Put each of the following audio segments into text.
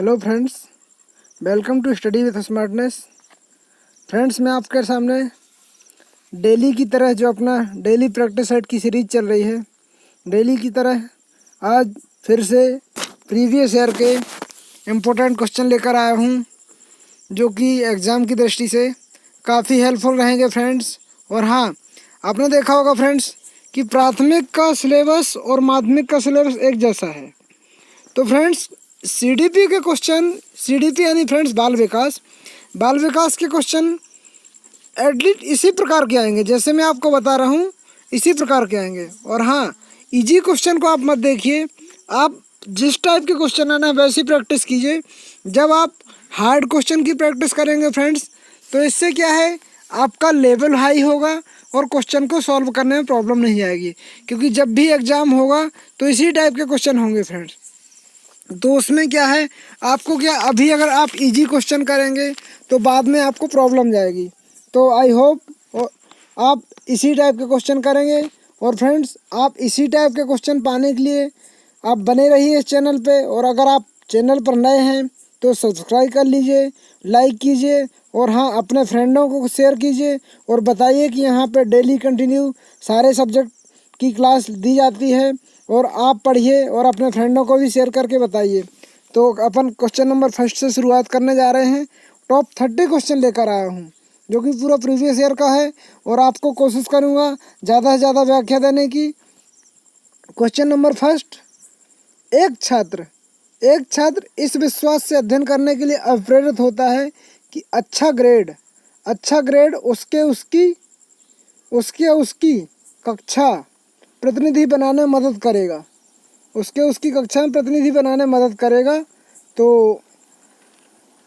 Hello friends, welcome to study with smartness. Friends, मैं आपके सामने डेली की तरह जो अपना डेली प्रैक्टिस सेट की सीरीज चल रही है, डेली की तरह आज फिर से प्रीवियस ईयर के इम्पोर्टेंट क्वेश्चन लेकर आया हूँ, जो कि एग्ज़ाम की दृष्टि से काफ़ी हेल्पफुल रहेंगे फ्रेंड्स। और हाँ, आपने देखा होगा फ्रेंड्स कि प्राथमिक का सिलेबस और माध्यमिक का सिलेबस एक जैसा है। तो फ्रेंड्स, सीडीपी के क्वेश्चन, सीडीपी यानी फ्रेंड्स बाल विकास के क्वेश्चन एटलीस्ट इसी प्रकार के आएंगे, जैसे मैं आपको बता रहा हूँ इसी प्रकार के आएंगे। और हाँ, इजी क्वेश्चन को आप मत देखिए, आप जिस टाइप के क्वेश्चन है ना वैसी प्रैक्टिस कीजिए। जब आप हार्ड क्वेश्चन की प्रैक्टिस करेंगे फ्रेंड्स, तो इससे क्या है, आपका लेवल हाई होगा और क्वेश्चन को सॉल्व करने में प्रॉब्लम नहीं आएगी, क्योंकि जब भी एग्ज़ाम होगा तो इसी टाइप के क्वेश्चन होंगे फ्रेंड्स। तो उसमें क्या है, आपको क्या अभी अगर आप इजी क्वेश्चन करेंगे तो बाद में आपको प्रॉब्लम जाएगी। तो आई होप आप इसी टाइप के क्वेश्चन करेंगे। और फ्रेंड्स, आप इसी टाइप के क्वेश्चन पाने के लिए आप बने रहिए इस चैनल पे। और अगर आप चैनल पर नए हैं तो सब्सक्राइब कर लीजिए, लाइक कीजिए, और हाँ, अपने फ्रेंडों को शेयर कीजिए और बताइए कि यहाँ पे डेली कंटिन्यू सारे सब्जेक्ट की क्लास दी जाती है, और आप पढ़िए और अपने फ्रेंडों को भी शेयर करके बताइए। तो अपन क्वेश्चन नंबर फर्स्ट से शुरुआत करने जा रहे हैं। टॉप 30 क्वेश्चन लेकर आया हूँ, जो कि पूरा प्रीवियस ईयर का है, और आपको कोशिश करूँगा ज़्यादा से ज़्यादा व्याख्या देने की। क्वेश्चन नंबर फर्स्ट, एक छात्र इस विश्वास से अध्ययन करने के लिए अप्रेरित होता है कि अच्छा ग्रेड उसकी कक्षा प्रतिनिधि बनाने में मदद करेगा, उसकी कक्षा में प्रतिनिधि बनाने में मदद करेगा। तो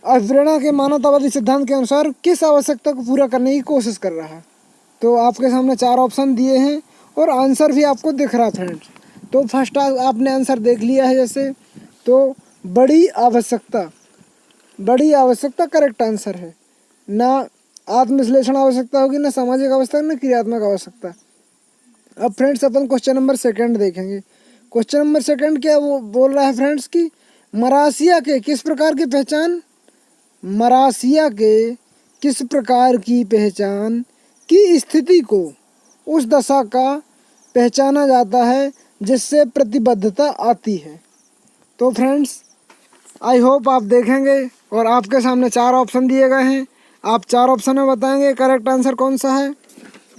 अभिप्रेरणा के मानवतावादी सिद्धांत के अनुसार किस आवश्यकता को पूरा करने की कोशिश कर रहा है। तो आपके सामने 4 ऑप्शन दिए हैं और आंसर भी आपको दिख रहा है फ्रेंड्स। तो फर्स्ट आपने आंसर देख लिया है, जैसे तो बड़ी आवश्यकता करेक्ट आंसर है। ना आत्मविश्लेषण आवश्यकता होगी, ना सामाजिक आवश्यकता, ना क्रियात्मक आवश्यकता। अब फ्रेंड्स, अपन क्वेश्चन नंबर सेकंड देखेंगे। क्वेश्चन नंबर सेकंड क्या वो बोल रहा है फ्रेंड्स कि मरासिया के किस प्रकार की पहचान की स्थिति को उस दशा का पहचाना जाता है जिससे प्रतिबद्धता आती है। तो फ्रेंड्स, आई होप आप देखेंगे, और आपके सामने 4 ऑप्शन दिए गए हैं। आप 4 ऑप्शन में बताएंगे करेक्ट आंसर कौन सा है।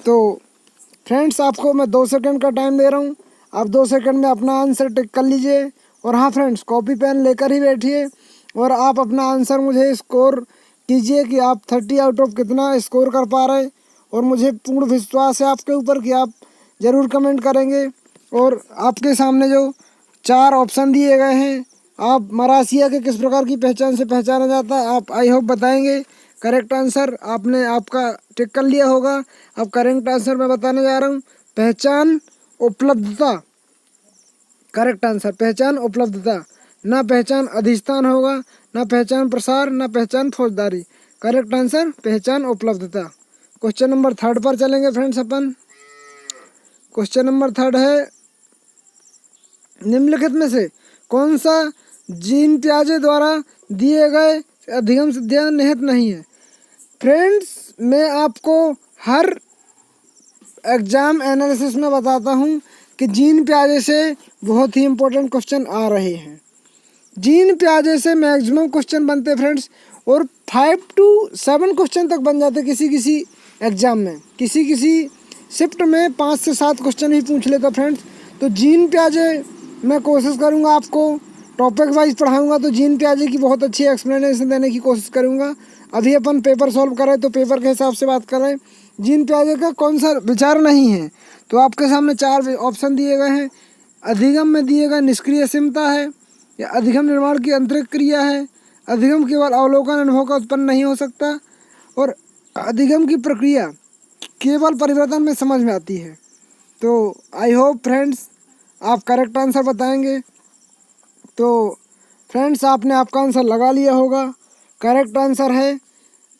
तो फ्रेंड्स, आपको मैं 2 सेकंड का टाइम दे रहा हूँ, आप 2 सेकंड में अपना आंसर टिक कर लीजिए। और हाँ फ्रेंड्स, कॉपी पेन लेकर ही बैठिए और आप अपना आंसर मुझे स्कोर कीजिए कि आप 30 आउट ऑफ कितना स्कोर कर पा रहे। और मुझे पूर्ण विश्वास है आपके ऊपर कि आप ज़रूर कमेंट करेंगे। और आपके सामने जो 4 ऑप्शन दिए गए हैं, आप मरासिया के किस प्रकार की पहचान से पहचाना जाता है, आप आई होप बताएंगे। करेक्ट आंसर आपने आपका टिक कर लिया होगा। अब करेक्ट आंसर मैं बताने जा रहा हूँ, पहचान उपलब्धता। करेक्ट आंसर पहचान उपलब्धता, ना पहचान अधिष्ठान होगा, ना पहचान प्रसार, ना पहचान फौजदारी। करेक्ट आंसर पहचान उपलब्धता। क्वेश्चन नंबर 3 पर चलेंगे फ्रेंड्स अपन। क्वेश्चन नंबर 3 है, निम्नलिखित में से कौन सा जीन पियाजे द्वारा दिए गए अधिगम सिद्धांत निहित नहीं है। फ्रेंड्स, मैं आपको हर एग्ज़ाम एनालिसिस में बताता हूँ कि जीन पियाजे से बहुत ही इम्पोर्टेंट क्वेश्चन आ रहे हैं। जीन पियाजे से मैक्सिमम क्वेश्चन बनते फ्रेंड्स, और 5 to 7 क्वेश्चन तक बन जाते किसी एग्ज़ाम में। किसी शिफ्ट में 5 से 7 क्वेश्चन ही पूछ लेता फ्रेंड्स। तो जीन पियाजे मैं कोशिश करूँगा, आपको टॉपिक वाइज पढ़ाऊँगा, तो जीन पियाजे की बहुत अच्छी एक्सप्लेनेशन देने की कोशिश करूँगा। अभी अपन पेपर सॉल्व कर रहे हैं तो पेपर के हिसाब से बात कर रहे हैं। जीन पियाजे का कौन सा विचार नहीं है, तो आपके सामने 4 ऑप्शन दिए गए हैं। अधिगम में दिए गए निष्क्रिय असीमता है, या अधिगम निर्माण की आंतरिक क्रिया है, अधिगम केवल अवलोकन अनुभव का उत्पन्न नहीं हो सकता, और अधिगम की प्रक्रिया केवल परिवर्तन में समझ में आती है। तो आई होप फ्रेंड्स आप करेक्ट आंसर बताएंगे। तो फ्रेंड्स, आपने आपका आंसर लगा लिया होगा। करेक्ट आंसर है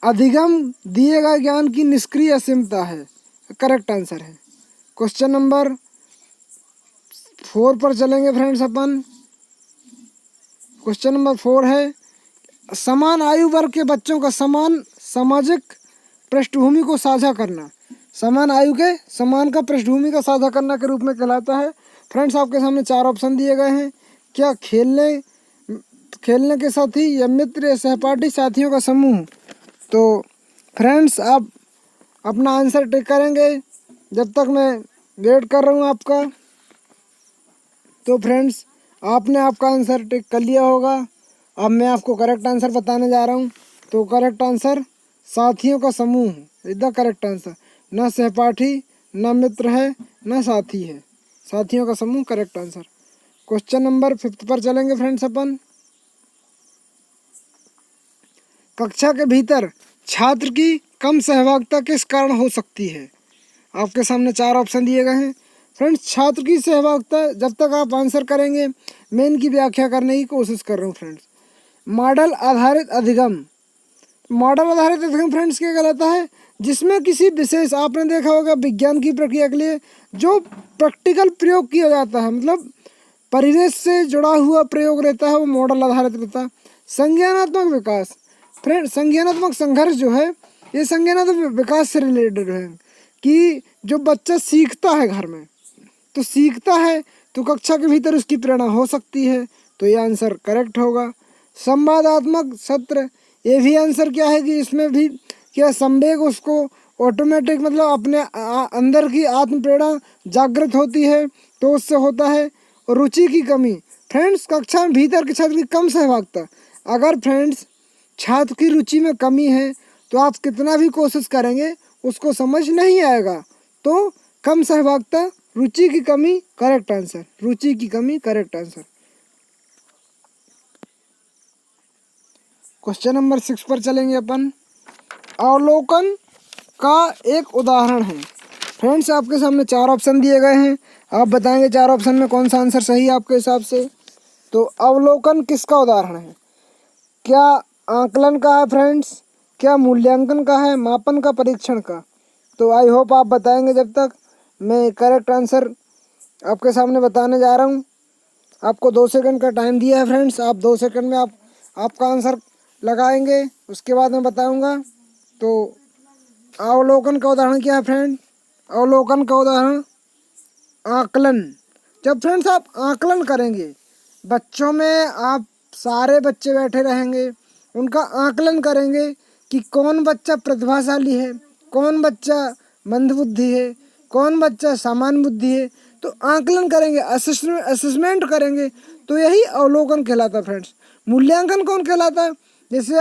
अधिगम दिए गए ज्ञान की निष्क्रिय असीमता है, करेक्ट आंसर है। क्वेश्चन नंबर 4 पर चलेंगे फ्रेंड्स अपन। क्वेश्चन नंबर 4 है, समान आयु वर्ग के बच्चों का समान सामाजिक पृष्ठभूमि को साझा करना, समान आयु के समान का पृष्ठभूमि का साझा करना के रूप में कहलाता है। फ्रेंड्स आपके सामने 4 ऑप्शन दिए गए हैं। क्या खेलने के साथी या मित्र या सहपाठी साथियों का समूह। तो फ्रेंड्स आप अपना आंसर टिक करेंगे जब तक मैं वेट कर रहा हूँ आपका। तो फ्रेंड्स आपने आपका आंसर टिक कर लिया होगा। अब मैं आपको करेक्ट आंसर बताने जा रहा हूँ। तो करेक्ट आंसर साथियों का समूह इज द करेक्ट आंसर। न सहपाठी, न मित्र है, न साथी है, साथियों का समूह करेक्ट आंसर। क्वेश्चन नंबर 5 पर चलेंगे फ्रेंड्स अपन। कक्षा के भीतर छात्र की कम सहभागिता किस कारण हो सकती है। आपके सामने 4 ऑप्शन दिए गए हैं। फ्रेंड्स छात्र की सहभागिता, जब तक आप आंसर करेंगे मैं इनकी व्याख्या करने की कोशिश कर रहा हूँ फ्रेंड्स। मॉडल आधारित अधिगम, मॉडल आधारित अधिगम फ्रेंड्स क्या कहलाता है, जिसमें किसी विशेष, आपने देखा होगा विज्ञान की प्रक्रिया के लिए जो प्रैक्टिकल प्रयोग किया जाता है, मतलब परिवेश से जुड़ा हुआ प्रयोग रहता है, वो मॉडल आधारित रहता है। संज्ञानात्मक विकास, फ्रेंड संज्ञानात्मक संघर्ष जो है ये संज्ञानात्मक विकास से रिलेटेड है कि जो बच्चा सीखता है घर में, तो सीखता है तो कक्षा के भीतर उसकी प्रेरणा हो सकती है, तो ये आंसर करेक्ट होगा। संवादात्मक सत्र, ये भी आंसर क्या है कि इसमें भी क्या संवेग उसको ऑटोमेटिक, मतलब अपने अंदर की आत्म प्रेरणा जागृत होती है, तो उससे होता है। और रुचि की कमी, फ्रेंड्स कक्षा में भीतर के छात्र की कम सहभागिता, अगर फ्रेंड्स छात्र की रुचि में कमी है तो आप कितना भी कोशिश करेंगे उसको समझ नहीं आएगा, तो कम सहभागिता, रुचि की कमी करेक्ट आंसर, रुचि की कमी करेक्ट आंसर। क्वेश्चन नंबर 6 पर चलेंगे अपन। अवलोकन का एक उदाहरण है। फ्रेंड्स आपके सामने 4 ऑप्शन दिए गए हैं, आप बताएंगे 4 ऑप्शन में कौन सा आंसर सही है आपके हिसाब से। तो अवलोकन किसका उदाहरण है, क्या आकलन का है फ्रेंड्स, क्या मूल्यांकन का है, मापन का, परीक्षण का। तो आई होप आप बताएंगे जब तक मैं करेक्ट आंसर आपके सामने बताने जा रहा हूँ। आपको 2 सेकंड का टाइम दिया है फ्रेंड्स, आप 2 सेकंड में आपका आंसर लगाएंगे, उसके बाद मैं बताऊँगा। तो अवलोकन का उदाहरण क्या है फ्रेंड, अवलोकन का उदाहरण आकलन। जब फ्रेंड्स आप आकलन करेंगे, बच्चों में आप सारे बच्चे बैठे रहेंगे, उनका आकलन करेंगे कि कौन बच्चा प्रतिभाशाली है, कौन बच्चा मंदबुद्धि है, कौन बच्चा सामान्य बुद्धि है, तो आकलन करेंगे, असेसमेंट करेंगे, तो यही अवलोकन कहलाता है फ्रेंड्स। मूल्यांकन कौन कहलाता है, जैसे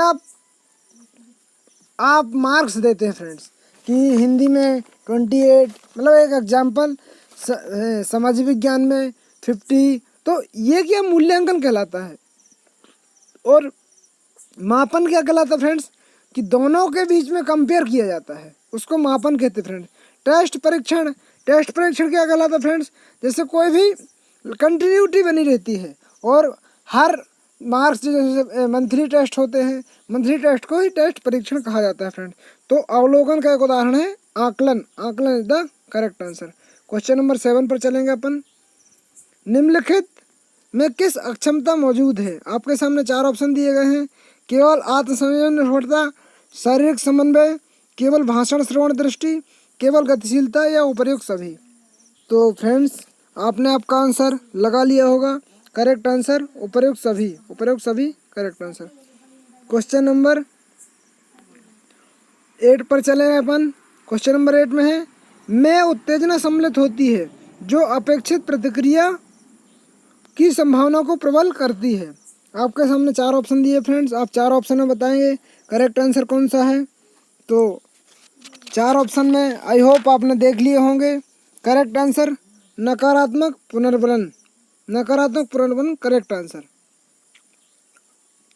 आप मार्क्स देते हैं फ्रेंड्स कि हिंदी में 28, मतलब एक एग्जाम्पल, समाज विज्ञान में 50, तो ये क्या मूल्यांकन कहलाता है। और मापन क्या कहलाता है फ्रेंड्स, कि दोनों के बीच में कंपेयर किया जाता है, उसको मापन कहते हैं फ्रेंड्स। टेस्ट परीक्षण, टेस्ट परीक्षण क्या कहलाता है फ्रेंड्स, जैसे कोई भी कंटिन्यूटी बनी रहती है और हर मार्क्स जैसे मंथली टेस्ट होते हैं, मंथली टेस्ट को ही टेस्ट परीक्षण कहा जाता है फ्रेंड्स। तो अवलोकन का एक उदाहरण है आकलन, आकलन is the correct answer. Question number 7 पर चलेंगे अपन। निम्नलिखित में किस अक्षमता मौजूद है, आपके सामने 4 ऑप्शन दिए गए हैं। केवल आत्मसंयम निर्भरता, शारीरिक समन्वय, केवल भाषण श्रवण दृष्टि, केवल गतिशीलता, या उपर्युक्त सभी। तो फ्रेंड्स आपने आपका आंसर लगा लिया होगा, करेक्ट आंसर उपर्युक्त सभी, उपर्युक्त सभी करेक्ट आंसर। क्वेश्चन नंबर 8 पर चले अपन। क्वेश्चन नंबर 8 में है, में उत्तेजना सम्मिलित होती है जो अपेक्षित प्रतिक्रिया की संभावना को प्रबल करती है। आपके सामने 4 ऑप्शन दिए फ्रेंड्स, आप 4 ऑप्शन में बताएंगे करेक्ट आंसर कौन सा है। तो 4 ऑप्शन में आई होप आपने देख लिए होंगे। करेक्ट आंसर नकारात्मक पुनर्बलन, नकारात्मक पुनर्बलन करेक्ट आंसर।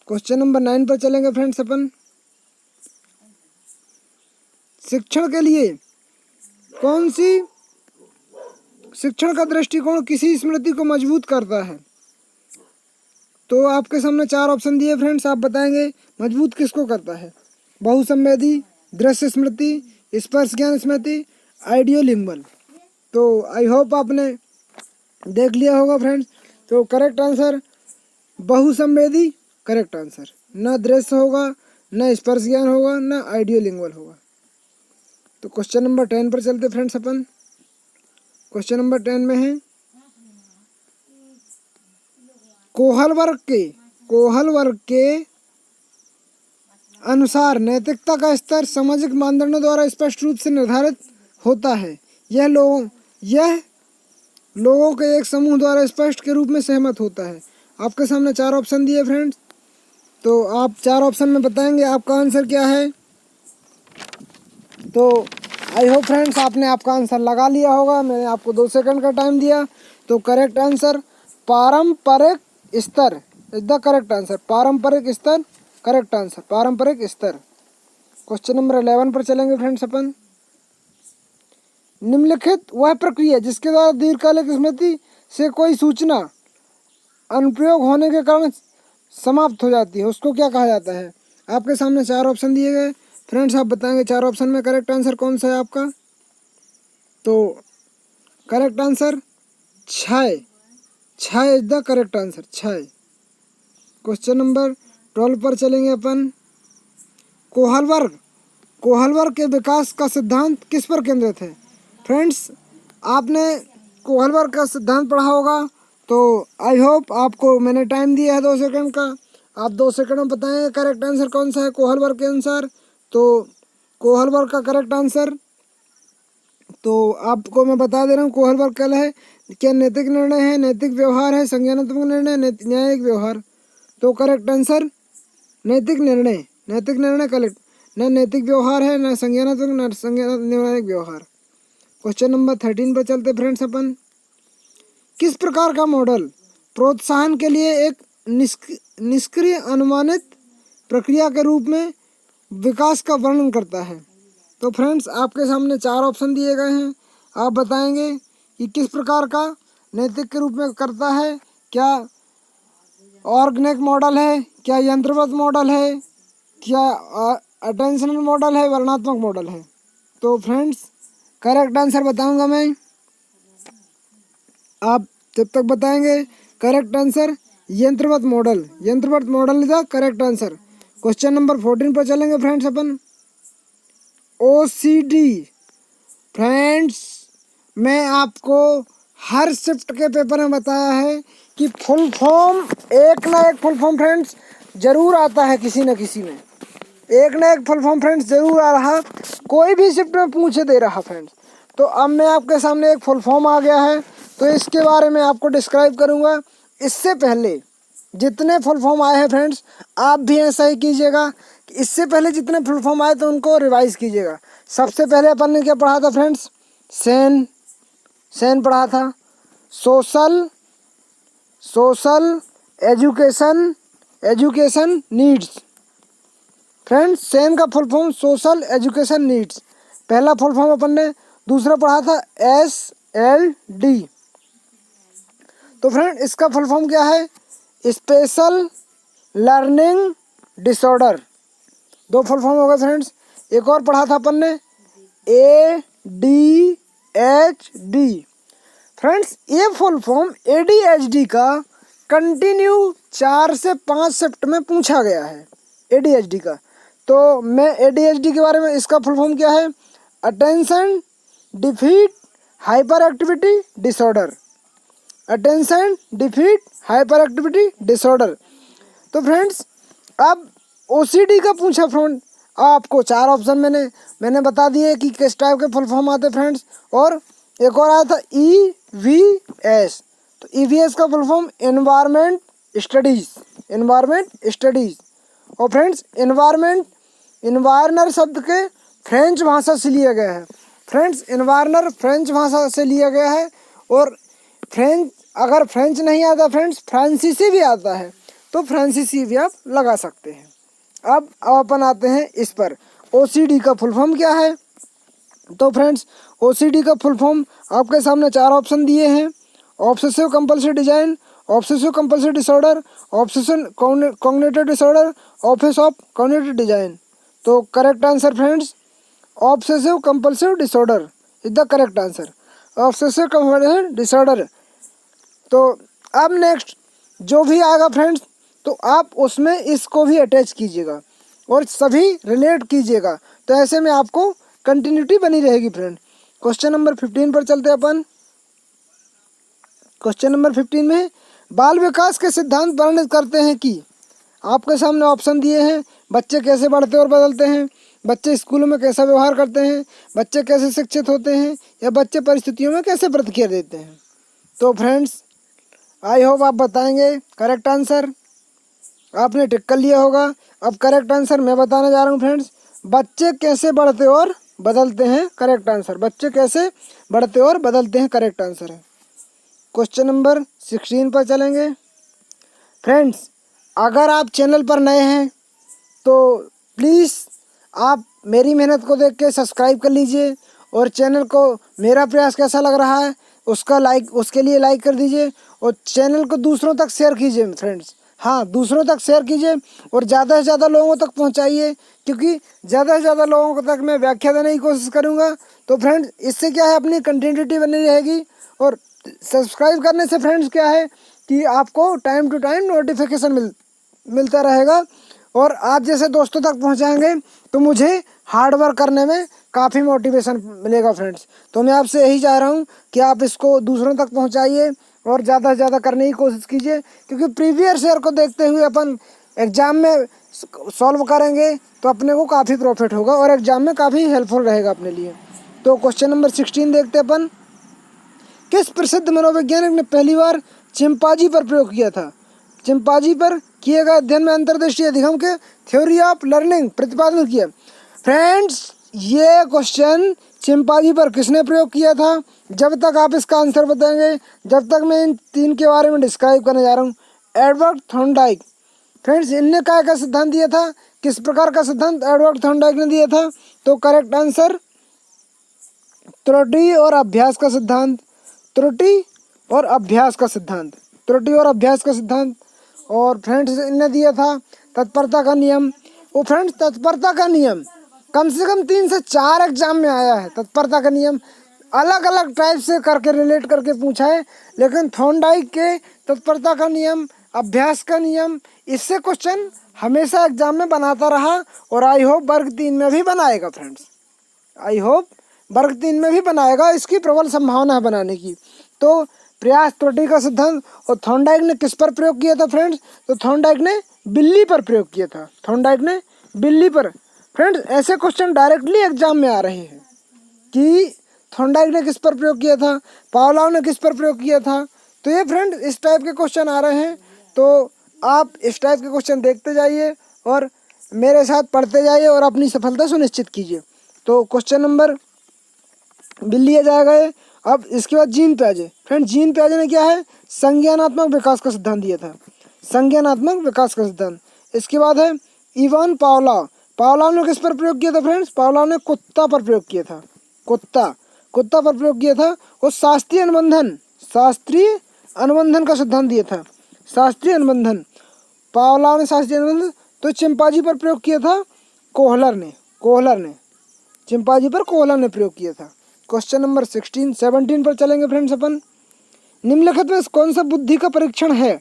क्वेश्चन नंबर 9 पर चलेंगे फ्रेंड्स अपन। शिक्षण के लिए कौन सी, शिक्षण का दृष्टिकोण किसी स्मृति को मजबूत करता है। तो आपके सामने 4 ऑप्शन दिए फ्रेंड्स, आप बताएंगे मजबूत किसको करता है। बहुसंवेदी, दृश्य स्मृति, स्पर्श ज्ञान स्मृति, आइडियोलिंगुअल। तो आई होप आपने देख लिया होगा फ्रेंड्स। तो करेक्ट आंसर बहुसंवेदी करेक्ट आंसर। न दृश्य होगा, न स्पर्श ज्ञान होगा, न आइडियो लिंगुअल होगा। तो क्वेश्चन नंबर 10 पर चलते फ्रेंड्स अपन। क्वेश्चन नंबर 10 में है कोहल वर्ग के अनुसार नैतिकता का स्तर सामाजिक मानदंडों द्वारा स्पष्ट रूप से निर्धारित होता है। यह लोगों के एक समूह द्वारा स्पष्ट के रूप में सहमत होता है। आपके सामने 4 ऑप्शन दिए फ्रेंड्स, तो आप 4 ऑप्शन में बताएंगे आपका आंसर क्या है। तो आई होप फ्रेंड्स आपने आपका आंसर लगा लिया होगा। मैंने आपको 2 सेकंड का टाइम दिया। तो करेक्ट आंसर पारंपरिक स्तर इज द करेक्ट आंसर। पारंपरिक स्तर करेक्ट आंसर, पारंपरिक स्तर। क्वेश्चन नंबर 11 पर चलेंगे फ्रेंड्स अपन। निम्नलिखित वह प्रक्रिया जिसके द्वारा दीर्घकालिक स्मृति से कोई सूचना अनुप्रयोग होने के कारण समाप्त हो जाती है, उसको क्या कहा जाता है। आपके सामने 4 ऑप्शन दिए गए फ्रेंड्स, आप बताएंगे 4 ऑप्शन में करेक्ट आंसर कौन सा है आपका। तो करेक्ट आंसर क्षय इज द करेक्ट आंसर, क्षय। क्वेश्चन नंबर 12 पर चलेंगे अपन। कोहल वर्ग के विकास का सिद्धांत किस पर केंद्रित है। फ्रेंड्स आपने कोहल वर्ग का सिद्धांत पढ़ा होगा, तो आई होप आपको मैंने टाइम दिया है 2 सेकंड का। आप 2 सेकंड में बताएं करेक्ट आंसर कौन सा है कोहल वर्ग के अनुसार। तो कोहल वर्ग का करेक्ट आंसर, तो आपको मैं बता दे रहा हूँ कोहल वर्ग क्या है। क्या नैतिक निर्णय है, नैतिक व्यवहार है, संज्ञानात्मक निर्णय, न्यायिक व्यवहार। तो करेक्ट आंसर नैतिक निर्णय करेक्ट। न नैतिक व्यवहार है, न संज्ञानात्मक, न न्यायिक व्यवहार। क्वेश्चन नंबर 13 पर चलते फ्रेंड्स अपन। किस प्रकार का मॉडल प्रोत्साहन के लिए एक निष्क्रिय अनुमानित प्रक्रिया के रूप में विकास का वर्णन करता है। तो फ्रेंड्स आपके सामने 4 ऑप्शन दिए गए हैं, आप बताएंगे कि किस प्रकार का नैतिक के रूप में करता है। क्या ऑर्गेनिक मॉडल है, क्या यंत्रवत मॉडल है, क्या अटेंशनल मॉडल है, वर्णनात्मक मॉडल है। तो फ्रेंड्स करेक्ट आंसर बताऊंगा मैं, आप जब तक बताएंगे करेक्ट आंसर यंत्रवत model is the correct answer. Question number 14 पर चलेंगे फ्रेंड्स अपन। ओसीडी फ्रेंड्स मैं आपको हर शिफ्ट के पेपर में बताया है कि फुल फॉर्म एक ना एक फुल फॉर्म फ्रेंड्स जरूर आता है, किसी न किसी में एक ना एक फुल फॉर्म फ्रेंड्स जरूर आ रहा, कोई भी शिफ्ट में पूछे दे रहा फ्रेंड्स। तो अब मैं आपके सामने एक फुल फॉर्म आ गया है, तो इसके बारे में आपको डिस्क्राइब करूंगा। इससे पहले जितने फुल फॉर्म आए हैं फ्रेंड्स, आप भी ऐसा ही कीजिएगा कि इससे पहले जितने फुल फॉर्म आए तो उनको रिवाइज कीजिएगा। सबसे पहले अपन ने क्या पढ़ा था फ्रेंड्स, सेन पढ़ा था। Social education needs friends, SEN का full form social education needs, पहला फुल फॉर्म अपन ने। दूसरा पढ़ा था SLD, तो फ्रेंड इसका फुल फॉर्म क्या है, special learning disorder. 2 full form हो गए फ्रेंड्स। एक और पढ़ा था अपन ने ADHD फ्रेंड्स, ये फुल फॉर्म ADHD का कंटिन्यू 4 से 5 शिफ्ट में पूछा गया है ADHD का। तो मैं ADHD के बारे में, इसका फुल फॉर्म क्या है, attention defeat hyper activity disorder, attention defeat hyper activity disorder. तो फ्रेंड्स अब OCD का पूछा फ्रेंड, आपको 4 ऑप्शन मैंने बता दिए कि किस टाइप के फुल फॉर्म आते फ्रेंड्स। और एक और आया था EVS, तो EVS का फुल फॉर्म एनवायरमेंट स्टडीज। और फ्रेंड्स एनवायरनर शब्द के फ्रेंच भाषा से लिया गया है फ्रेंड्स, एनवायरनर फ्रेंच भाषा से लिया गया है। और अगर फ्रेंच नहीं आता फ्रेंड्स, फ्रांसीसी भी आता है, तो फ्रांसीसी भी आप लगा सकते हैं। अब अपन आते हैं इस पर, OCD का फुल फॉर्म क्या है। तो फ्रेंड्स OCD का फुल फॉर्म आपके सामने 4 ऑप्शन दिए हैं, obsessive compulsive design, obsessive compulsive disorder, obsession cognitive disorder, office of cognitive design. तो correct answer friends obsessive compulsive disorder is the correct answer, obsessive compulsive disorder. तो अब next जो भी आएगा फ्रेंड्स, तो आप उसमें इसको भी अटैच कीजिएगा और सभी रिलेट कीजिएगा, तो ऐसे में आपको कंटिन्यूटी बनी रहेगी फ्रेंड। क्वेश्चन नंबर 15 पर चलते हैं अपन। क्वेश्चन नंबर 15 में बाल विकास के सिद्धांत वर्णित करते हैं कि, आपके सामने ऑप्शन दिए हैं, बच्चे कैसे बढ़ते और बदलते हैं, बच्चे स्कूलों में कैसा व्यवहार करते हैं, बच्चे कैसे शिक्षित होते हैं, या बच्चे परिस्थितियों में कैसे प्रतिक्रिया देते हैं। तो फ्रेंड्स आई होप आप बताएंगे करेक्ट आंसर, आपने टिक कर लिया होगा। अब करेक्ट आंसर मैं बताने जा रहा हूँ फ्रेंड्स, बच्चे कैसे बढ़ते और बदलते हैं करेक्ट आंसर, बच्चे कैसे बढ़ते और बदलते हैं करेक्ट आंसर है। क्वेश्चन नंबर 16 पर चलेंगे फ्रेंड्स। अगर आप चैनल पर नए हैं तो प्लीज़ आप मेरी मेहनत को देख के सब्सक्राइब कर लीजिए, और चैनल को मेरा प्रयास कैसा लग रहा है उसके लिए लाइक कर दीजिए, और चैनल को दूसरों तक शेयर कीजिए फ्रेंड्स। हाँ, दूसरों तक शेयर कीजिए और ज़्यादा से ज़्यादा लोगों तक पहुंचाइए, क्योंकि ज़्यादा से ज़्यादा लोगों तक मैं व्याख्या देने की कोशिश करूँगा। तो फ्रेंड्स इससे क्या है, अपनी कंटिन्यूटी बनी रहेगी, और सब्सक्राइब करने से फ्रेंड्स क्या है कि आपको टाइम टू टाइम नोटिफिकेशन मिलता रहेगा, और आप जैसे दोस्तों तक पहुंचाएंगे तो मुझे हार्ड वर्क करने में काफ़ी मोटिवेशन मिलेगा फ्रेंड्स। तो मैं आपसे यही चाह रहा हूं कि आप इसको दूसरों तक पहुंचाइए और ज़्यादा से ज़्यादा करने की कोशिश कीजिए, क्योंकि प्रीवियस ईयर को देखते हुए अपन एग्ज़ाम में सॉल्व करेंगे तो अपने को काफ़ी प्रॉफिट होगा और एग्ज़ाम में काफ़ी हेल्पफुल रहेगा अपने लिए। तो क्वेश्चन नंबर 16 देखते हैं अपन। किस प्रसिद्ध मनोवैज्ञानिक ने पहली बार चिंपांजी पर प्रयोग किया था? चिंपांजी पर किए गए अध्ययन में अंतर्दृष्टि अधिगम के थ्योरी ऑफ लर्निंग प्रतिपादन किया। फ्रेंड्स ये क्वेश्चन चिंपांजी पर किसने प्रयोग किया था? जब तक आप इसका आंसर बताएंगे, जब तक मैं इन तीन के बारे में डिस्क्राइब करने जा रहा हूँ। एडवर्ड थॉर्नडाइक फ्रेंड्स, इनने क्या सिद्धांत दिया था? किस प्रकार का सिद्धांत एडवर्ड थॉर्नडाइक ने दिया था? तो करेक्ट आंसर त्रुटि और अभ्यास का सिद्धांत, त्रुटि और अभ्यास का सिद्धांत, त्रुटि और अभ्यास का सिद्धांत। और फ्रेंड्स इनने दिया था तत्परता का नियम। वो फ्रेंड्स तत्परता का नियम कम से कम 3 से 4 एग्जाम में आया है। तत्परता का नियम अलग अलग टाइप से करके रिलेट करके पूछा है, लेकिन थॉर्नडाइक के तत्परता का नियम, अभ्यास का नियम, इससे क्वेश्चन हमेशा एग्जाम में बनाता रहा, और आई होप वर्ग 3 में भी बनाएगा फ्रेंड्स, आई होप वर्ग 3 में भी बनाएगा, इसकी प्रबल संभावना है बनाने की। तो प्रयास त्रुटि का सिद्धांत, और थॉर्नडाइक ने किस पर प्रयोग किया था फ्रेंड्स? तो थॉर्नडाइक ने बिल्ली पर प्रयोग किया था, थॉर्नडाइक ने बिल्ली पर। फ्रेंड्स ऐसे क्वेश्चन डायरेक्टली एग्जाम में आ रहे हैं कि थॉर्नडाइक ने किस पर प्रयोग किया था, पावलोव ने किस पर प्रयोग किया था। तो ये फ्रेंड्स इस टाइप के क्वेश्चन आ रहे हैं, तो आप इस टाइप के क्वेश्चन देखते जाइए और मेरे साथ पढ़ते जाइए और अपनी सफलता सुनिश्चित कीजिए। तो क्वेश्चन नंबर बिल्ली आ जाएगा ये। अब इसके बाद जीन पियाजे। फ्रेंड जीन पियाजे ने क्या है? संज्ञानात्मक विकास का सिद्धांत दिया था, संज्ञानात्मक विकास का सिद्धांत। इसके बाद है इवान पावलोव। पावलोव ने किस पर प्रयोग किया था फ्रेंड्स? पावलोव ने कुत्ता पर प्रयोग किया था, कुत्ता पर प्रयोग किया था। और शास्त्रीय अनुबंधन का सिद्धांत दिया था, शास्त्रीय अनुबंधन। पावलोव ने शास्त्रीय अनुबंधन। तो चिंपांजी पर प्रयोग किया था कोहलर ने चिंपांजी पर कोहलर ने प्रयोग किया था। क्वेश्चन नंबर 17 पर चलेंगे फ्रेंड्स अपन। निम्नलिखित में कौन सा बुद्धि का परीक्षण है?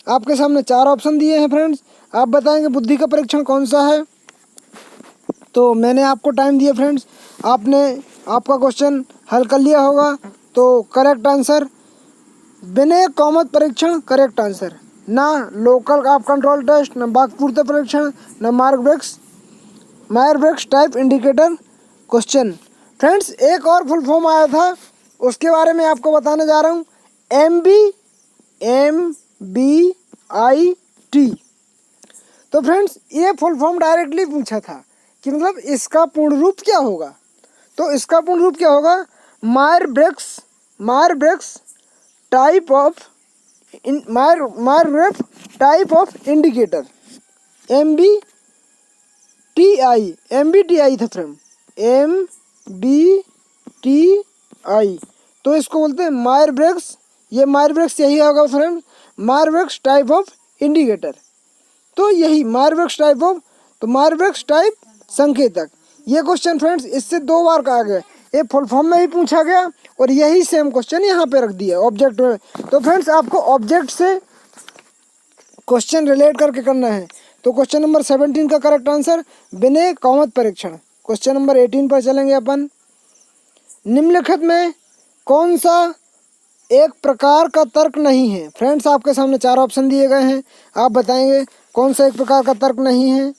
आपके सामने 4 ऑप्शन दिए हैं फ्रेंड्स, आप बताएंगे बुद्धि का परीक्षण कौन सा है। तो मैंने आपको टाइम दिया फ्रेंड्स, आपने आपका क्वेश्चन हल कर लिया होगा। तो करेक्ट आंसर विनय कामत परीक्षण करेक्ट आंसर, ना लोकल आप कंट्रोल टेस्ट, ना वाक्पूर्ति परीक्षण, ना Myers Briggs type indicator question. Friends एक और फुल फॉर्म आया था, उसके बारे में आपको बताने जा रहा हूँ। MBIT। तो फ्रेंड्स ये फुल फॉर्म डायरेक्टली पूछा था कि मतलब इसका पूर्ण रूप क्या होगा। तो इसका पूर्ण रूप क्या होगा? Myers Briggs type of indicator, MBTI था फ्रेंड, MBTI। तो इसको बोलते हैं मायर ब्रेक्स, ये मायर ब्रेक्स यही होगा friend, Mayar Briggs type of indicator. तो यही मायर ब्रेक्स टाइप संकेतक। ये क्वेश्चन फ्रेंड्स इससे 2 बार कहा गया, ये फुल फॉर्म में भी पूछा गया और यही सेम क्वेश्चन यहाँ पे रख दिया ऑब्जेक्ट में। तो फ्रेंड्स आपको ऑब्जेक्ट से क्वेश्चन रिलेट करके करना है। तो क्वेश्चन नंबर 17 का करेक्ट आंसर विनय कौमत परीक्षण। क्वेश्चन नंबर 18 पर चलेंगे अपन। निम्नलिखित में कौन सा एक प्रकार का तर्क नहीं है। फ्रेंड्स आपके सामने 4 ऑप्शन दिए गए हैं, आप बताएंगे कौन सा एक प्रकार का तर्क नहीं है।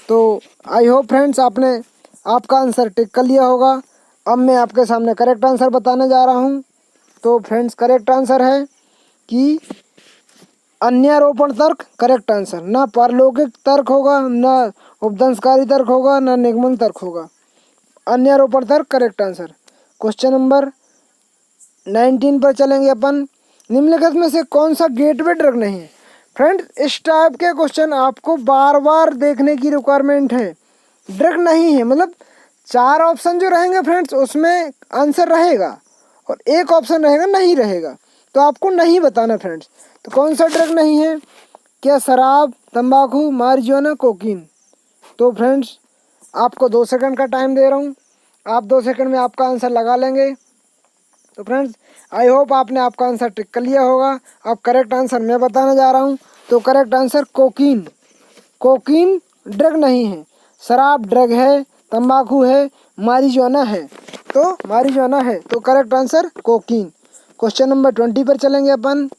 तो आई होप फ्रेंड्स आपने आपका आंसर टिक कर लिया होगा। अब मैं आपके सामने करेक्ट आंसर बताने जा रहा हूँ। तो फ्रेंड्स करेक्ट आंसर है कि अन्यारोपण तर्क करेक्ट आंसर। ना पारलौकिक तर्क होगा, ना उपदंशकारी तर्क होगा, ना निगमन तर्क होगा। अन्यारोपण तर्क करेक्ट आंसर। क्वेश्चन नंबर 19 पर चलेंगे अपन। निम्नलिखित में से कौन सा गेटवे ड्रग नहीं है। फ्रेंड्स इस टाइप के क्वेश्चन आपको बार बार देखने की रिक्वायरमेंट है। ड्रग नहीं है मतलब 4 ऑप्शन जो रहेंगे फ्रेंड्स उसमें आंसर रहेगा और एक ऑप्शन रहेगा नहीं रहेगा, तो आपको नहीं बताना फ्रेंड्स। तो कौन सा ड्रग नहीं है? क्या शराब, तंबाकू, मारिजुआना, कोकीन। तो फ्रेंड्स आपको 2 सेकंड का टाइम दे रहा हूँ, आप 2 सेकंड में आपका आंसर लगा लेंगे। तो फ्रेंड्स आई होप आपने आपका आंसर टिक कर लिया होगा। अब करेक्ट आंसर मैं बताने जा रहा हूँ। तो correct answer cocaine. Cocaine drug नहीं है, शराब ड्रग है, तंबाकू है, मारिजुआना है। तो मारिजुआना है, तो correct answer cocaine. Question number 20 पर चलेंगे अपन।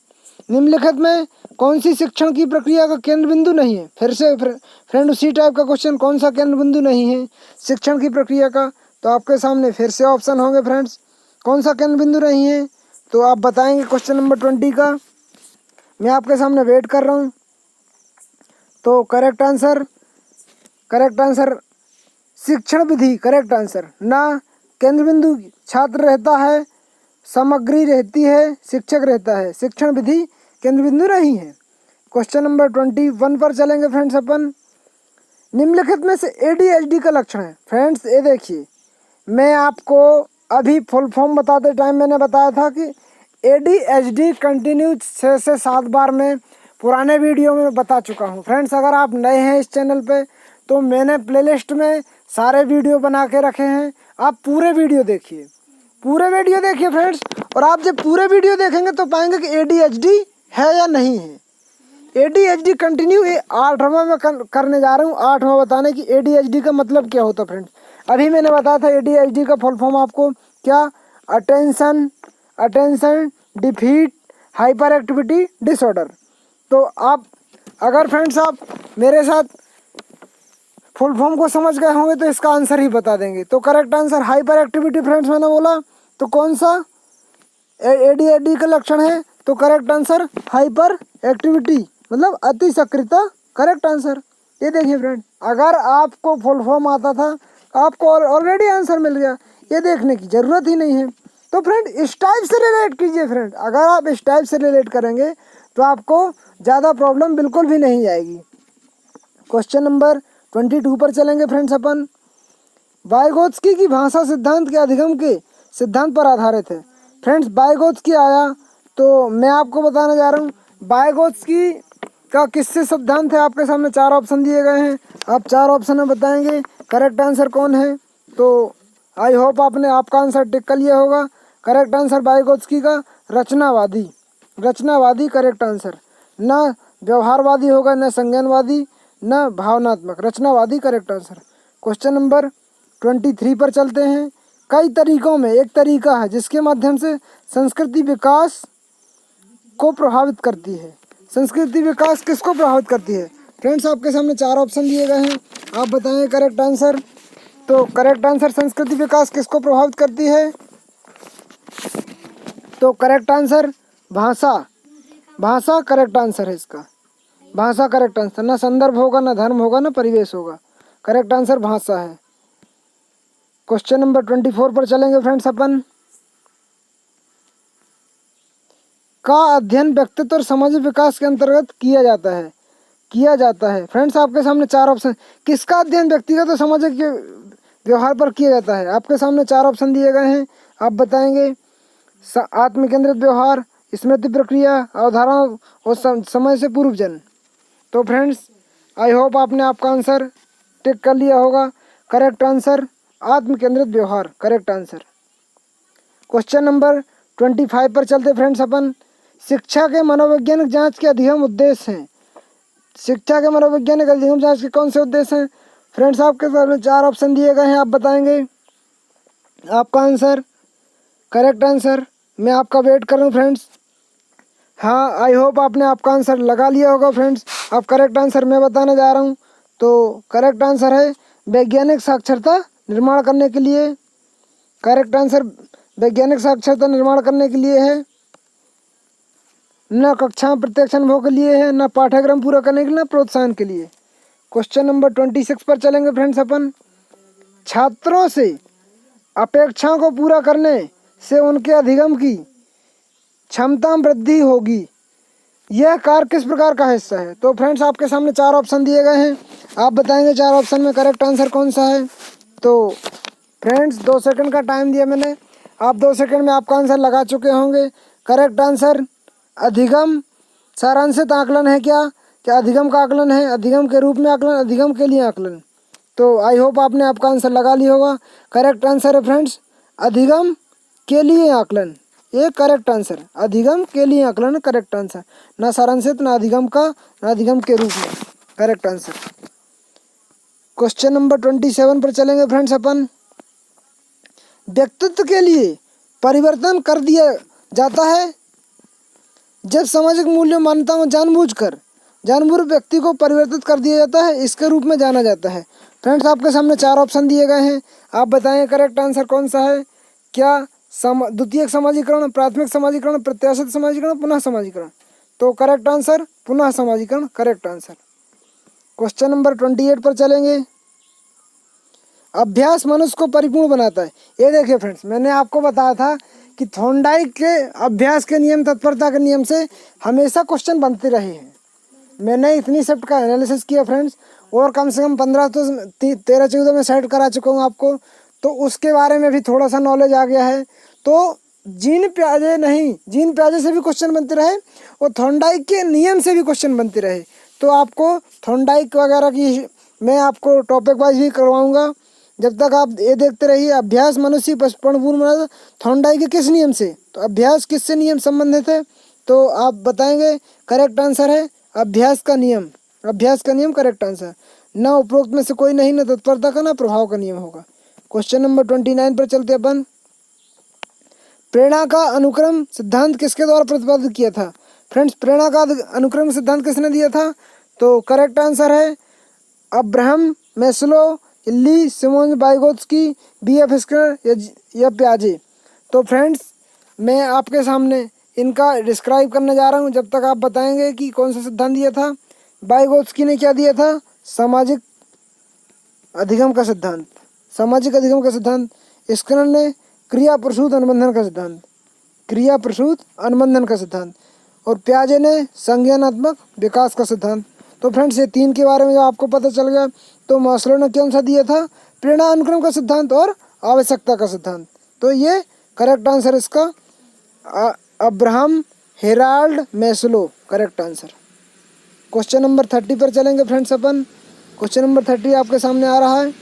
निम्नलिखित में कौन सी शिक्षण की प्रक्रिया का केंद्र बिंदु नहीं है। फिर से फ्रेंड उसी टाइप का क्वेश्चन, कौन सा केंद्र बिंदु नहीं है शिक्षण की प्रक्रिया का। तो आपके सामने फिर से ऑप्शन होंगे फ्रेंड्स, कौन सा केंद्र बिंदु नहीं है तो आप बताएंगे। क्वेश्चन नंबर 20 का मैं आपके सामने वेट कर रहा हूँ। तो करेक्ट आंसर शिक्षण विधि करेक्ट आंसर। ना केंद्र बिंदु छात्र रहता है, सामग्री रहती है, शिक्षक रहता है। शिक्षण विधि केंद्र बिंदु नहीं है। क्वेश्चन नंबर 21 पर चलेंगे फ्रेंड्स अपन। निम्नलिखित में से ADHD का लक्षण है। फ्रेंड्स ये देखिए, मैं आपको अभी फुल फॉर्म बताते टाइम मैंने बताया था कि ADHD कंटिन्यू 6 से 7 बार मैं पुराने वीडियो में बता चुका हूँ। फ्रेंड्स अगर आप नए हैं इस चैनल पे तो मैंने प्लेलिस्ट में सारे वीडियो बना के रखे हैं, आप पूरे वीडियो देखिए फ्रेंड्स। और आप जब पूरे वीडियो देखेंगे तो पाएंगे कि ADHD है या नहीं है। ADHD कंटिन्यू ये 8वां में करने जा रहा हूँ, 8वां बताने की ADHD का मतलब क्या होता है फ्रेंड्स। अभी मैंने बताया था ADHD का फुल फॉर्म आपको क्या, attention defeat hyper activity disorder. तो आप अगर फ्रेंड्स आप मेरे साथ फुल फॉर्म को समझ गए होंगे तो इसका आंसर ही बता देंगे। तो correct answer hyper activity friends मैंने बोला। तो कौन सा ADHD का लक्षण है? तो करेक्ट आंसर हाइपर एक्टिविटी मतलब अति सक्रियता करेक्ट आंसर। ये देखिए फ्रेंड, अगर आपको फुल फॉर्म आता था आपको ऑलरेडी आंसर मिल गया, ये देखने की ज़रूरत ही नहीं है। तो फ्रेंड इस टाइप से रिलेट कीजिए फ्रेंड, अगर आप इस टाइप से रिलेट करेंगे तो आपको ज़्यादा प्रॉब्लम बिल्कुल भी नहीं आएगी। क्वेश्चन नंबर 22 पर चलेंगे फ्रेंड्स अपन। वाइगोत्स्की की भाषा सिद्धांत के अधिगम के सिद्धांत पर आधारित है। फ्रेंड्स वाइगोत्स्की आया तो मैं आपको बताने जा रहा हूँ वाइगोत्स्की का किससे सिद्धांत है। आपके सामने 4 ऑप्शन दिए गए हैं, आप 4 ऑप्शन में बताएंगे करेक्ट आंसर कौन है। तो आई होप आपने आपका आंसर टिक कर लिया होगा। करेक्ट आंसर वाइगोत्स्की का रचनावादी करेक्ट आंसर। ना व्यवहारवादी होगा, ना संज्ञानवादी, ना भावनात्मक, रचनावादी करेक्ट आंसर। क्वेश्चन नंबर 23 पर चलते हैं। कई तरीकों में एक तरीका है जिसके माध्यम से संस्कृति विकास को प्रभावित करती है। संस्कृति विकास किसको प्रभावित करती है? फ्रेंड्स आपके सामने 4 ऑप्शन दिए गए हैं, आप बताएं करेक्ट आंसर। तो करेक्ट आंसर संस्कृति विकास किसको प्रभावित करती है? तो करेक्ट आंसर भाषा करेक्ट आंसर है इसका। भाषा करेक्ट आंसर, ना संदर्भ होगा, ना धर्म होगा, ना परिवेश होगा। करेक्ट आंसर भाषा है। क्वेश्चन नंबर 24 पर चलेंगे फ्रेंड्स अपन। का अध्ययन व्यक्तित्व और सामाजिक विकास के अंतर्गत किया जाता है। फ्रेंड्स आपके सामने 4 ऑप्शन, किसका अध्ययन व्यक्तिगत और सामाजिक व्यवहार पर किया जाता है। आपके सामने 4 ऑप्शन दिए गए हैं, आप बताएंगे आत्मकेंद्रित व्यवहार, स्मृति प्रक्रिया, अवधारणा और समय से पूर्व जन्म। तो फ्रेंड्स आई होप आपने आपका आंसर टिक कर लिया होगा। करेक्ट आंसर आत्मकेंद्रित व्यवहार करेक्ट आंसर। क्वेश्चन नंबर 25 पर चलते फ्रेंड्स अपन। शिक्षा के मनोवैज्ञानिक जांच के अधिगम उद्देश्य हैं। शिक्षा के मनोवैज्ञानिक अधिगम जांच के कौन से उद्देश्य हैं? फ्रेंड्स आपके सामने 4 ऑप्शन दिए गए हैं, आप बताएंगे आपका आंसर, करेक्ट आंसर। मैं आपका वेट कर रहा हूँ फ्रेंड्स। हाँ, आई होप आपने आपका आंसर लगा लिया होगा फ्रेंड्स। अब करेक्ट आंसर मैं बताने जा रहा हूँ। तो करेक्ट आंसर है वैज्ञानिक साक्षरता निर्माण करने के लिए। करेक्ट आंसर वैज्ञानिक साक्षरता निर्माण करने के लिए है, न कक्षा प्रत्यक्ष अनुभव के लिए है, न पाठ्यक्रम पूरा करने के लिए, न प्रोत्साहन के लिए। क्वेश्चन नंबर 26 पर चलेंगे फ्रेंड्स अपन। छात्रों से अपेक्षाओं को पूरा करने से उनके अधिगम की क्षमता में वृद्धि होगी। यह कार्य किस प्रकार का हिस्सा है? तो फ्रेंड्स आपके सामने 4 ऑप्शन दिए गए हैं, आप बताएंगे 4 ऑप्शन में करेक्ट आंसर कौन सा है। तो फ्रेंड्स 2 सेकंड का टाइम दिया मैंने, आप 2 सेकंड में आपका आंसर लगा चुके होंगे। करेक्ट आंसर अधिगम सारांशित आकलन है। क्या अधिगम का आकलन है? अधिगम के रूप में आकलन, अधिगम के लिए आकलन। तो आई होप आपने आपका आंसर लगा लिया होगा। करेक्ट आंसर है फ्रेंड्स अधिगम के लिए आकलन, ये करेक्ट आंसर। अधिगम के लिए आकलन करेक्ट आंसर, ना सारांशित, ना अधिगम का, ना अधिगम के रूप में, करेक्ट आंसर। क्वेश्चन नंबर 27 पर चलेंगे फ्रेंड्स अपन। व्यक्तित्व के लिए परिवर्तन कर दिया जाता है जब सामाजिक मूल्यों मान्यताओं जानबूझ व्यक्ति को परिवर्तित कर दिया जाता है, इसके रूप में जाना जाता है। फ्रेंड्स आपके सामने 4 ऑप्शन दिए गए हैं, आप बताएं करेक्ट आंसर कौन सा है। क्या द्वितीयक समाजीकरण, प्राथमिक समाजीकरण, प्रत्याशित समाजीकरण, पुनः समाजीकरण? तो करेक्ट आंसर पुनः समाजीकरण, करेक्ट आंसर। क्वेश्चन नंबर 28 पर चलेंगे। अभ्यास मनुष्य को परिपूर्ण बनाता है। ये देखिए फ्रेंड्स, मैंने आपको बताया था कि थॉर्नडाइक के अभ्यास के नियम, तत्परता के नियम से हमेशा क्वेश्चन बनते रहे हैं। मैंने इतनी शिफ्ट का एनालिसिस किया फ्रेंड्स, और कम से कम 15 तो 13-14 में सेट करा चुका हूँ आपको, तो उसके बारे में भी थोड़ा सा नॉलेज आ गया है। तो जीन प्याजे से भी क्वेश्चन बनते रहे और थॉर्नडाइक के नियम से भी क्वेश्चन बनते रहे। तो आपको थॉर्नडाइक वगैरह की मैं आपको टॉपिक वाइज भी करवाऊँगा, जब तक आप ये देखते रहिए। अभ्यास मनुष्य परिपूर्ण बनाता, थॉर्नडाइक के किस नियम से? तो अभ्यास किससे नियम संबंधित है? तो आप बताएंगे करेक्ट आंसर है अभ्यास का नियम। अभ्यास का नियम करेक्ट आंसर। न उपरोक्त में से कोई नहीं, न तत्परता का, न प्रभाव का नियम होगा। क्वेश्चन नंबर 29 पर चलते अपन। प्रेरणा का अनुक्रम सिद्धांत किसके द्वारा प्रतिपादित किया था? फ्रेंड्स प्रेरणा का अनुक्रम सिद्धांत किसने दिया था? तो करेक्ट आंसर है अब्राहम मैस्लो, ली सिमोन वाइगोत्स्की, B.F. स्किनर या प्याजे। तो फ्रेंड्स मैं आपके सामने इनका डिस्क्राइब करने जा रहा हूँ, जब तक आप बताएंगे कि कौन सा सिद्धांत दिया था। वाइगोत्स्की ने क्या दिया था? सामाजिक अधिगम का सिद्धांत, सामाजिक अधिगम का सिद्धांत। स्किनर ने क्रिया प्रसूत अनुबंधन का सिद्धांत, क्रिया प्रसूत अनुबंधन का सिद्धांत। और प्याजे ने संज्ञानात्मक विकास का सिद्धांत। तो फ्रेंड्स ये 3 के बारे में जब आपको पता चल गया, तो मास्लो ने कौन सा दिया था? प्रेरणा अनुक्रम का सिद्धांत और आवश्यकता का सिद्धांत। तो ये करेक्ट आंसर इसका Abraham Herald Maslow, correct answer. Question number 30 पर चलेंगे फ्रेंड्स अपन। क्वेश्चन नंबर 30 आपके सामने आ रहा है।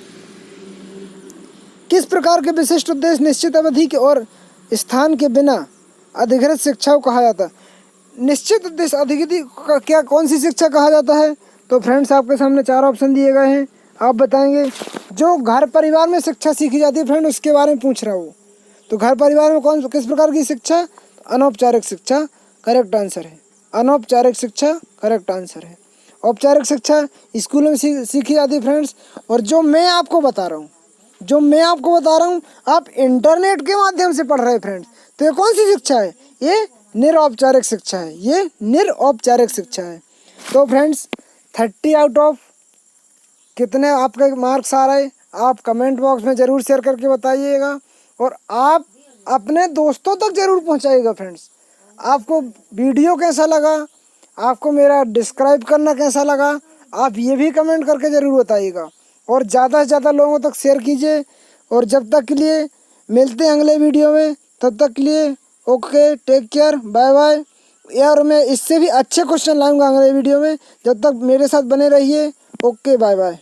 किस प्रकार के विशिष्ट उद्देश्य निश्चित अवधि के और स्थान के बिना अधिकृत शिक्षा को कहा जाता है? निश्चित उद्देश्य अधिकृत का क्या, कौन सी शिक्षा कहा जाता है? तो फ्रेंड्स आपके सामने 4 ऑप्शन दिए गए हैं, आप बताएंगे। जो घर परिवार में शिक्षा सीखी जाती है फ्रेंड, उसके बारे में पूछ रहा हूँ। तो घर परिवार में किस प्रकार की शिक्षा? अनौपचारिक शिक्षा, करेक्ट आंसर है। अनौपचारिक शिक्षा करेक्ट आंसर है। औपचारिक शिक्षा स्कूल में सीखी जाती है फ्रेंड्स। और जो मैं आपको बता रहा हूँ, आप इंटरनेट के माध्यम से पढ़ रहे हैं फ्रेंड्स। तो ये कौन सी शिक्षा है? ये निरौपचारिक शिक्षा है, ये निरौपचारिक शिक्षा है। तो फ्रेंड्स 30 आउट ऑफ कितने आपके मार्क्स आ रहे, आप कमेंट बॉक्स में ज़रूर शेयर करके बताइएगा, और आप अपने दोस्तों तक ज़रूर पहुंचाइएगा फ्रेंड्स। आपको वीडियो कैसा लगा, आपको मेरा डिस्क्राइब करना कैसा लगा, आप ये भी कमेंट करके ज़रूर बताइएगा, और ज़्यादा से ज़्यादा लोगों तक शेयर कीजिए। और जब तक के लिए मिलते हैं अगले वीडियो में, तब तक के लिए okay, take care, bye bye. यार मैं इससे भी अच्छे क्वेश्चन लाऊंगा अगले वीडियो में, जब तक मेरे साथ बने रहिए। Okay, bye bye.